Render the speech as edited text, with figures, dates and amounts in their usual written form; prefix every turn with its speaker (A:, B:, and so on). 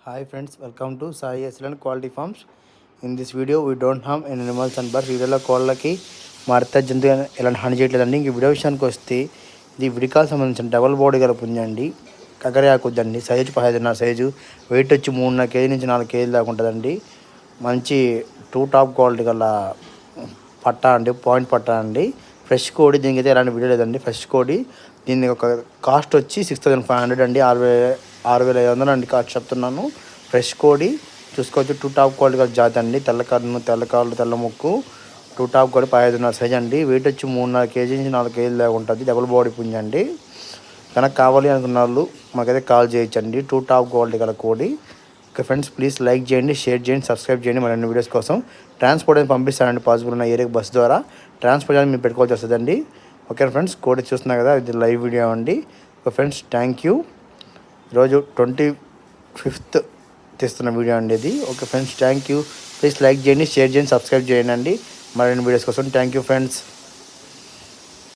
A: Hi friends, welcome to Sai Excellent Quality Farms. In this video, we don't harm any animals and birds. వీడియోలో కోళ్ళకి మారితే జంతు ఎలాంటి హాని చేయట్లేదండి. ఇంక వీడియో విషయానికి వస్తే ఇది విడికాలకు సంబంధించిన డబల్ బాడీ గల పుంజండి. కగరియాకుద్దండి. సైజు 15.5 సైజు, వెయిట్ వచ్చి 3.5 కేజీ నుంచి 4 కేజీల దాకా ఉంటుందండి. మంచి టాప్ క్వాలిటీ గల పట్టా అండి, పాయింట్ పట్టా అండి. ఫ్రెష్ కోడి, దీనికి అయితే ఎలాంటి వీడియో లేదండి. ఫ్రెష్ కోడి దీని ఒక కాస్ట్ వచ్చి 6,500 అండి. 6,500 అండి కాస్ట్ చెప్తున్నాను. ఫ్రెష్ కోడి చూసుకోవచ్చు. టాప్ క్వాలిటీ గల జాతి అండి. తెల్లకాళ్ళు, తెల్ల ముక్కు, టాప్ కోడి 15.5 సైజ్ అండి. వెయిట్ వచ్చి 3.5 కేజీ నుంచి 4 కేజీల దాకా ఉంటుంది. డబుల్ బాడీ పుంజ అండి. కనుక కావాలి అనుకున్న వాళ్ళు మాకైతే కాల్ చేయొచ్చండి. టాప్ క్వాలిటీ గల కోడి. ఓకే ఫ్రెండ్స్, ప్లీజ్ లైక్ చేయండి, షేర్ చేయండి, సబ్స్క్రైబ్ చేయండి. మరిన్ని వీడియోస్ కోసం ట్రాన్స్పోర్ట్ అని పంపిస్తానండి. పాసిబుల్ ఉన్న ఏరియాకి బస్ ద్వారా ట్రాన్స్పోర్ట్ అని మీరు పెట్టుకోవాల్సి వస్తుందండి. ఓకే ఫ్రెండ్స్, కోడి చూస్తున్నారు కదా, ఇది లైవ్ వీడియో అండి. Okay friends, thank you. ఈరోజు 25th తీస్తున్న వీడియో అండి ఇది. Okay friends, thank you. Please like చేయండి, షేర్ చేయండి, సబ్స్క్రైబ్ చేయండి అండి. మరిన్ని వీడియోస్ కోసం థ్యాంక్ యూ ఫ్రెండ్స్.